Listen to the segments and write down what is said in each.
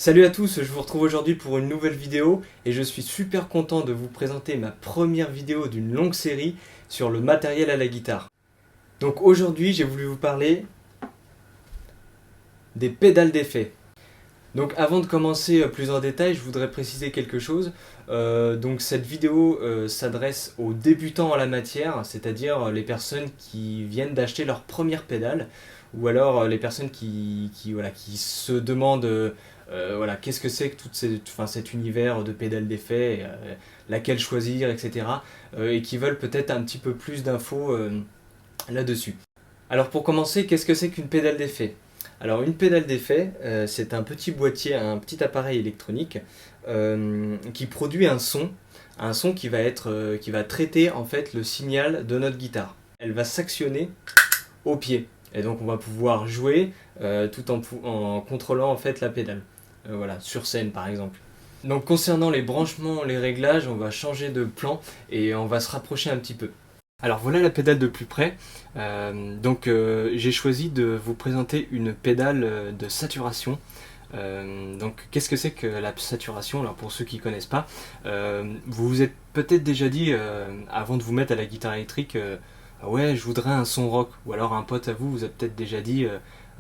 Salut à tous, je vous retrouve aujourd'hui pour une nouvelle vidéo et je suis super content de vous présenter ma première vidéo d'une longue série sur le matériel à la guitare. Donc aujourd'hui j'ai voulu vous parler des pédales d'effet. Donc avant de commencer plus en détail, je voudrais préciser quelque chose. Donc cette vidéo s'adresse aux débutants en la matière, c'est-à-dire les personnes qui viennent d'acheter leur première pédale, ou alors les personnes qui se demandent qu'est-ce que c'est que cet univers de pédales d'effet, laquelle choisir, etc. Et qui veulent peut-être un petit peu plus d'infos là-dessus. Alors pour commencer, qu'est-ce que c'est qu'une pédale d'effet ? Alors une pédale d'effet, c'est un petit boîtier, un petit appareil électronique qui produit un son qui va traiter en fait le signal de notre guitare. Elle va s'actionner au pied et donc on va pouvoir jouer tout en contrôlant en fait la pédale. Sur scène par exemple. Donc concernant les branchements, les réglages, on va changer de plan et on va se rapprocher un petit peu. Alors voilà la pédale de plus près. J'ai choisi de vous présenter une pédale de saturation. Donc qu'est-ce que c'est que la saturation? Alors pour ceux qui ne connaissent pas, vous vous êtes peut-être déjà dit avant de vous mettre à la guitare électrique, ouais je voudrais un son rock, ou alors un pote à vous vous a peut-être déjà dit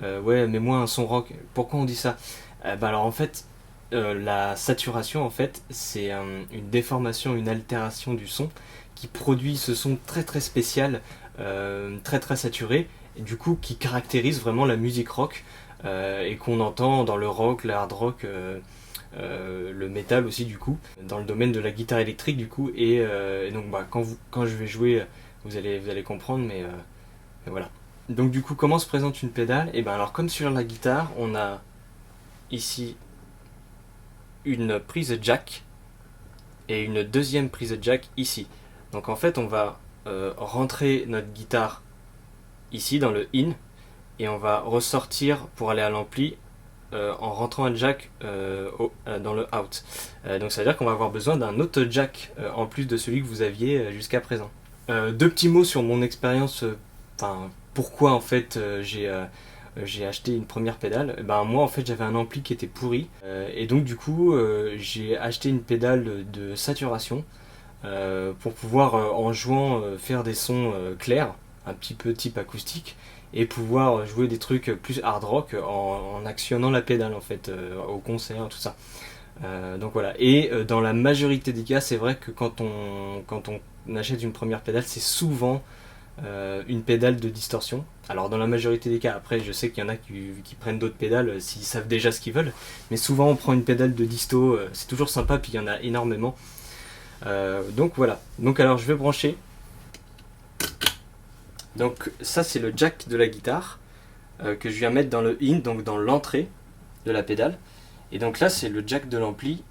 ouais mais moi un son rock. Pourquoi on dit ça? Alors en fait la saturation en fait c'est une déformation, une altération du son qui produit ce son très très spécial, très très saturé, et du coup qui caractérise vraiment la musique rock et qu'on entend dans le rock, le hard rock, le métal aussi du coup, dans le domaine de la guitare électrique du coup, et donc quand je vais jouer, vous allez comprendre, mais voilà. Donc du coup comment se présente une pédale? Et alors comme sur la guitare, on a ici une prise jack et une deuxième prise jack ici. Donc en fait on va rentrer notre guitare ici dans le in et on va ressortir pour aller à l'ampli en rentrant un jack dans le out. Donc ça veut dire qu'on va avoir besoin d'un autre jack en plus de celui que vous aviez jusqu'à présent. Deux petits mots sur mon expérience, pourquoi en fait j'ai acheté une première pédale. Moi en fait j'avais un ampli qui était pourri et donc du coup j'ai acheté une pédale de saturation pour pouvoir en jouant faire des sons clairs, un petit peu type acoustique, et pouvoir jouer des trucs plus hard rock en actionnant la pédale en fait au concert, tout ça. Donc voilà. Et dans la majorité des cas, c'est vrai que quand on achète une première pédale, c'est souvent une pédale de distorsion. Alors dans la majorité des cas, après je sais qu'il y en a qui prennent d'autres pédales s'ils savent déjà ce qu'ils veulent, mais souvent on prend une pédale de disto, c'est toujours sympa, puis il y en a énormément. Donc voilà. Donc alors je vais brancher. Donc ça c'est le jack de la guitare que je viens mettre dans le in, donc dans l'entrée de la pédale. Et donc là c'est le jack de l'ampli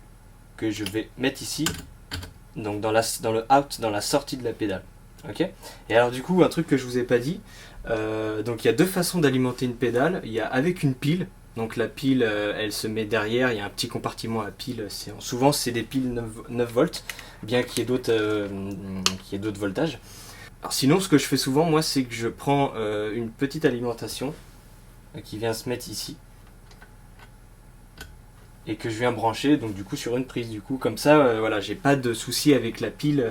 que je vais mettre ici, donc dans le out, dans la sortie de la pédale. Ok. Et alors du coup un truc que je vous ai pas dit, donc il y a deux façons d'alimenter une pédale. Il y a avec une pile. Donc la pile elle se met derrière, il y a un petit compartiment à pile, souvent c'est des piles 9 volts, bien qu'il y ait d'autres voltages. Alors sinon ce que je fais souvent moi c'est que je prends une petite alimentation qui vient se mettre ici et que je viens brancher donc du coup sur une prise, du coup comme ça voilà, j'ai pas de souci avec la pile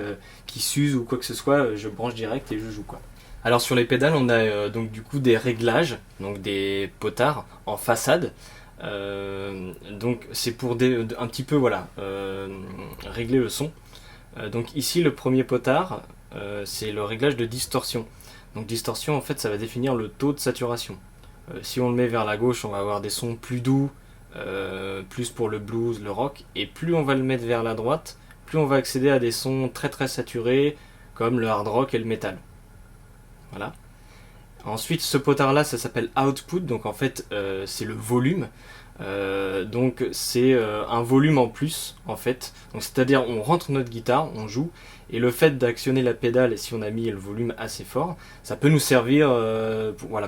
qui s'use ou quoi que ce soit, je branche direct et je joue quoi. Alors sur les pédales on a donc du coup des réglages, donc des potards en façade, donc c'est pour un petit peu régler le son. Donc ici le premier potard c'est le réglage de distorsion. Donc distorsion en fait ça va définir le taux de saturation. Si on le met vers la gauche on va avoir des sons plus doux, plus pour le blues, le rock, et plus on va le mettre vers la droite, plus on va accéder à des sons très très saturés comme le hard rock et le metal. Voilà. Ensuite, ce potard-là, ça s'appelle output, donc en fait, c'est le volume. Donc c'est un volume en plus, en fait. Donc c'est-à-dire, on rentre notre guitare, on joue, et le fait d'actionner la pédale, et si on a mis le volume assez fort, ça peut nous servir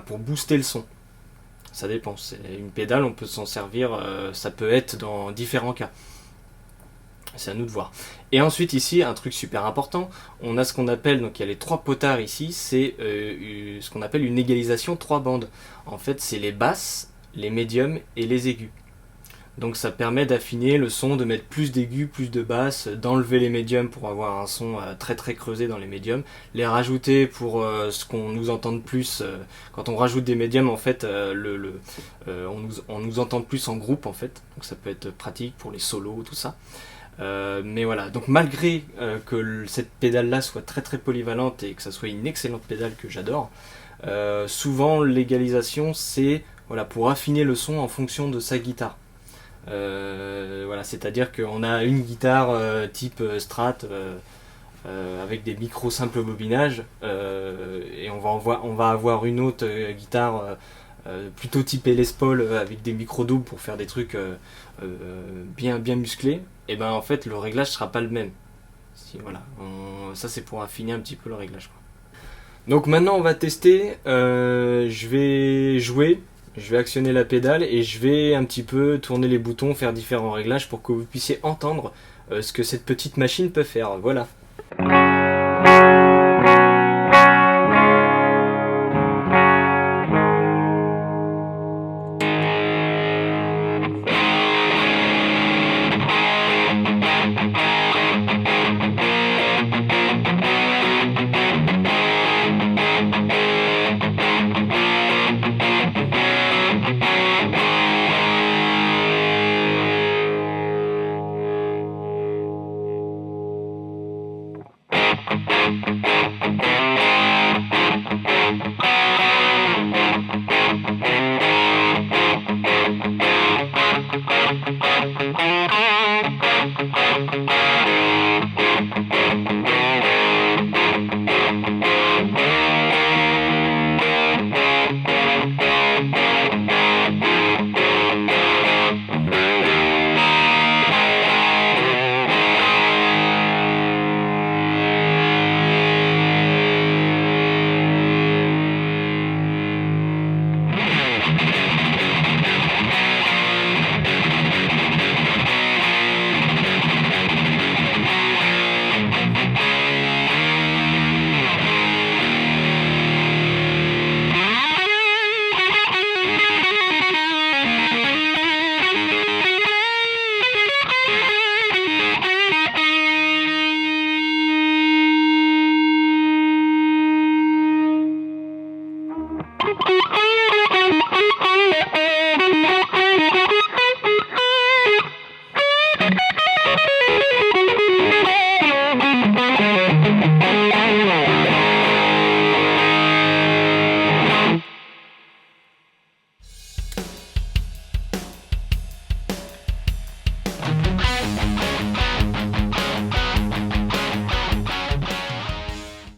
pour booster le son. Ça dépend. C'est une pédale, on peut s'en servir, ça peut être dans différents cas. C'est à nous de voir. Et ensuite ici, un truc super important, on a ce qu'on appelle, donc il y a les trois potards ici, c'est ce qu'on appelle une égalisation 3 bandes. En fait, c'est les basses, les médiums et les aigus. Donc ça permet d'affiner le son, de mettre plus d'aigus, plus de basses, d'enlever les médiums pour avoir un son très très creusé dans les médiums, les rajouter pour ce qu'on nous entende plus. Quand on rajoute des médiums, en fait, on nous entend plus en groupe, en fait. Donc ça peut être pratique pour les solos, tout ça. Mais voilà, donc malgré que cette pédale-là soit très très polyvalente et que ça soit une excellente pédale que j'adore, souvent l'égalisation c'est voilà, pour affiner le son en fonction de sa guitare. Voilà, c'est-à-dire qu'on a une guitare type Strat avec des micros simples bobinage et on va avoir une autre guitare plutôt type Les Paul avec des micros doubles pour faire des trucs bien musclés. Et ben en fait le réglage sera pas le même. Voilà, ça c'est pour affiner un petit peu le réglage, quoi. Donc maintenant on va tester, je vais jouer, je vais actionner la pédale et je vais un petit peu tourner les boutons, faire différents réglages pour que vous puissiez entendre ce que cette petite machine peut faire. Voilà.